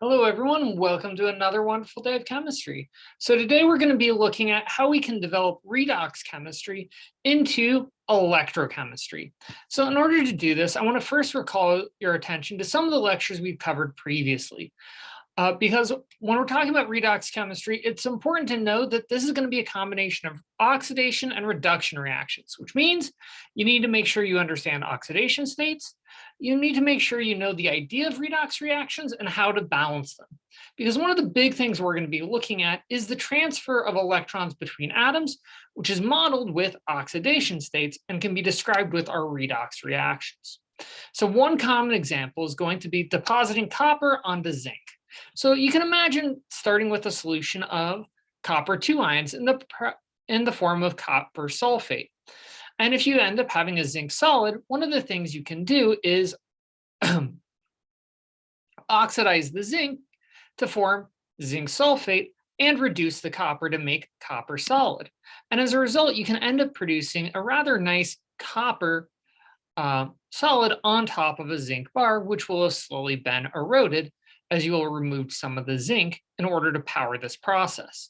Hello, everyone. Welcome to another wonderful day of chemistry. So today we're going to be looking at how we can develop redox chemistry into electrochemistry. So in order to do this, I want to first recall your attention to some of the lectures we've covered previously. Because when we're talking about redox chemistry, it's important to know that this is going to be a combination of oxidation and reduction reactions, which means you need to make sure you understand oxidation states. You need to make sure you know the idea of redox reactions and how to balance them. Because one of the big things we're going to be looking at is the transfer of electrons between atoms, which is modeled with oxidation states and can be described with our redox reactions. So one common example is going to be depositing copper onto zinc. So you can imagine starting with a solution of copper 2 ions in the form of copper sulfate. And if you end up having a zinc solid, one of the things you can do is oxidize the zinc to form zinc sulfate and reduce the copper to make copper solid. And as a result, you can end up producing a rather nice copper solid on top of a zinc bar, which will have slowly been eroded as you will remove some of the zinc in order to power this process.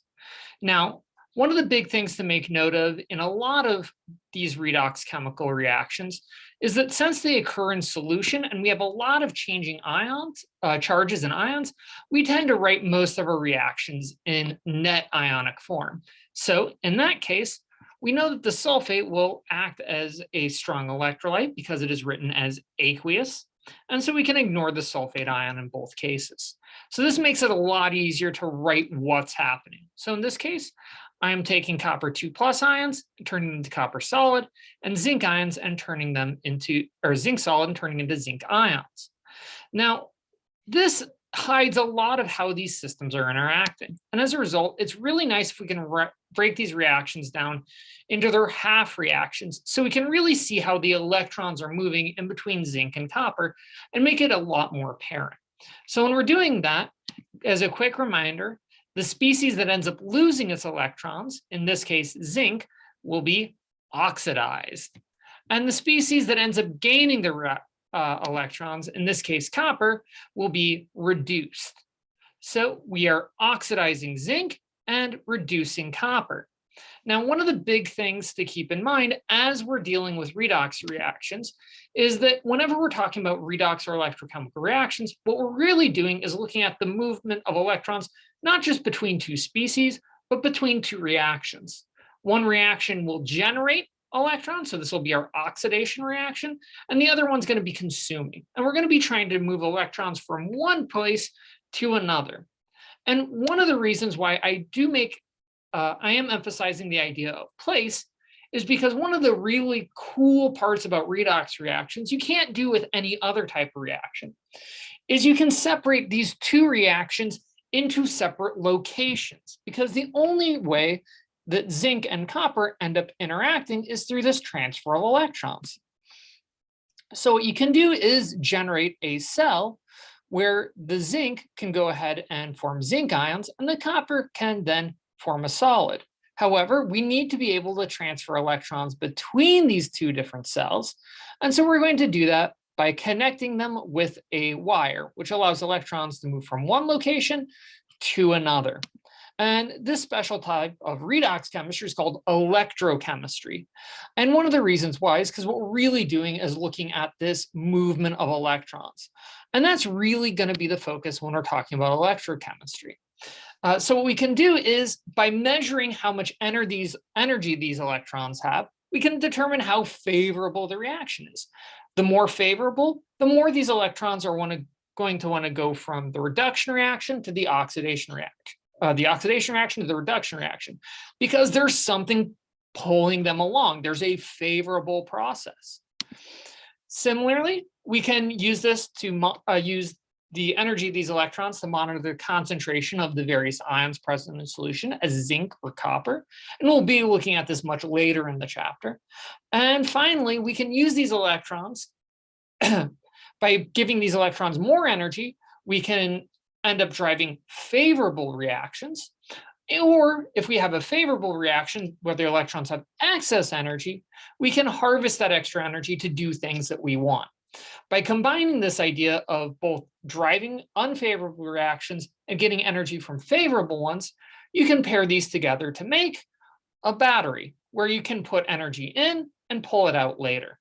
Now, one of the big things to make note of in a lot of these redox chemical reactions is that since they occur in solution and we have a lot of changing ions, charges and ions, we tend to write most of our reactions in net ionic form. So in that case, we know that the sulfate will act as a strong electrolyte because it is written as aqueous. And so we can ignore the sulfate ion in both cases. So this makes it a lot easier to write what's happening. So in this case, I'm taking copper 2+ ions, turning them into copper solid, and zinc ions and turning them into, or zinc solid and turning into zinc ions. Now, this hides a lot of how these systems are interacting. And as a result, it's really nice if we can break these reactions down into their half reactions so we can really see how the electrons are moving in between zinc and copper and make it a lot more apparent. So when we're doing that, as a quick reminder, the species that ends up losing its electrons, in this case zinc, will be oxidized. And the species that ends up gaining the electrons, in this case copper, will be reduced. So we are oxidizing zinc and reducing copper. Now, one of the big things to keep in mind as we're dealing with redox reactions is that whenever we're talking about redox or electrochemical reactions, what we're really doing is looking at the movement of electrons, not just between two species, but between two reactions. One reaction will generate electrons, so this will be our oxidation reaction, and the other one's going to be consuming. And we're going to be trying to move electrons from one place to another. And one of the reasons why I am emphasizing the idea of place is because one of the really cool parts about redox reactions you can't do with any other type of reaction is you can separate these two reactions into separate locations, because the only way that zinc and copper end up interacting is through this transfer of electrons. So what you can do is generate a cell where the zinc can go ahead and form zinc ions and the copper can then form a solid. However, we need to be able to transfer electrons between these two different cells. And so we're going to do that by connecting them with a wire, which allows electrons to move from one location to another. And this special type of redox chemistry is called electrochemistry. And one of the reasons why is because what we're really doing is looking at this movement of electrons. And that's really going to be the focus when we're talking about electrochemistry. So what we can do is by measuring how much energy these electrons have, we can determine how favorable the reaction is. The more favorable, the more these electrons are going to want to go from the reduction reaction to the oxidation reaction. The oxidation reaction to the reduction reaction, because there's something pulling them along. There's a favorable process. Similarly, we can use this to use the energy of these electrons to monitor the concentration of the various ions present in solution as zinc or copper. And we'll be looking at this much later in the chapter. And finally, we can use these electrons by giving these electrons more energy. We can end up driving favorable reactions, or if we have a favorable reaction where the electrons have excess energy, we can harvest that extra energy to do things that we want. By combining this idea of both driving unfavorable reactions and getting energy from favorable ones, you can pair these together to make a battery where you can put energy in and pull it out later.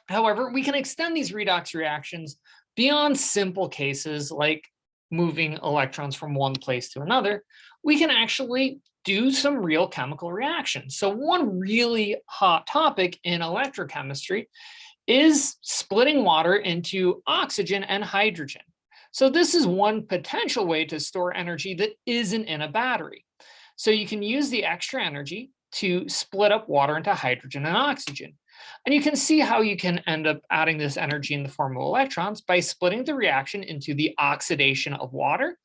However, we can extend these redox reactions beyond simple cases like moving electrons from one place to another. We can actually do some real chemical reactions. So one really hot topic in electrochemistry is splitting water into oxygen and hydrogen. So this is one potential way to store energy that isn't in a battery. So you can use the extra energy to split up water into hydrogen and oxygen. And you can see how you can end up adding this energy in the form of electrons by splitting the reaction into the oxidation of water,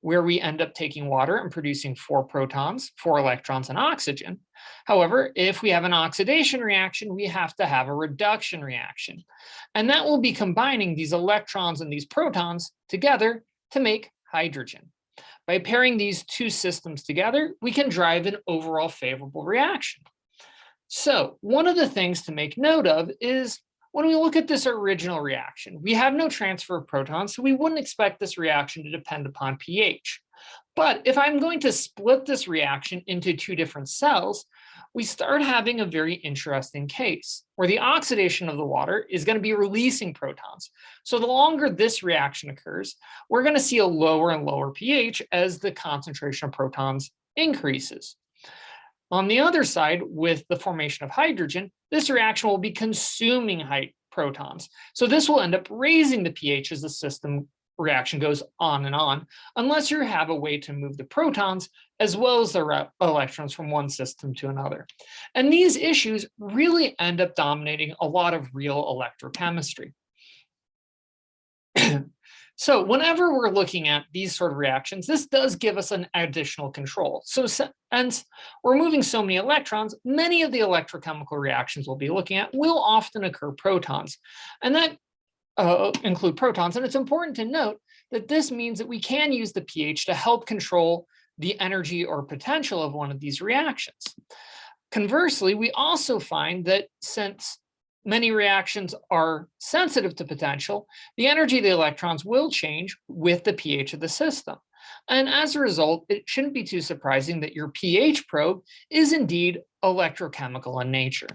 where we end up taking water and producing 4 protons, 4 electrons, and oxygen. However, if we have an oxidation reaction, we have to have a reduction reaction. And that will be combining these electrons and these protons together to make hydrogen. By pairing these two systems together, we can drive an overall favorable reaction. So one of the things to make note of is when we look at this original reaction, we have no transfer of protons, so we wouldn't expect this reaction to depend upon pH. But if I'm going to split this reaction into 2 different cells, we start having a very interesting case where the oxidation of the water is going to be releasing protons. So the longer this reaction occurs, we're going to see a lower and lower pH as the concentration of protons increases. On the other side, with the formation of hydrogen, this reaction will be consuming protons. So this will end up raising the pH as the system reaction goes on, unless you have a way to move the protons as well as the electrons from one system to another. And these issues really end up dominating a lot of real electrochemistry. So whenever we're looking at these sort of reactions, this does give us an additional control. So since we're moving so many electrons, many of the electrochemical reactions we'll be looking at will often occur protons. And that include protons. And it's important to note that this means that we can use the pH to help control the energy or potential of one of these reactions. Conversely, we also find that since many reactions are sensitive to potential, the energy of the electrons will change with the pH of the system. And as a result, it shouldn't be too surprising that your pH probe is indeed electrochemical in nature.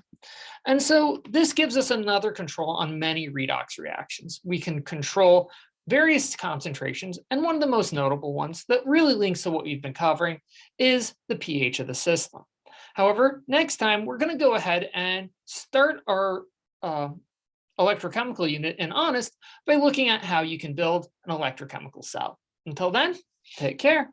And so this gives us another control on many redox reactions. We can control various concentrations, and one of the most notable ones that really links to what we've been covering is the pH of the system. However, next time we're going to go ahead and start our electrochemical unit in Honest by looking at how you can build an electrochemical cell. Until then, take care.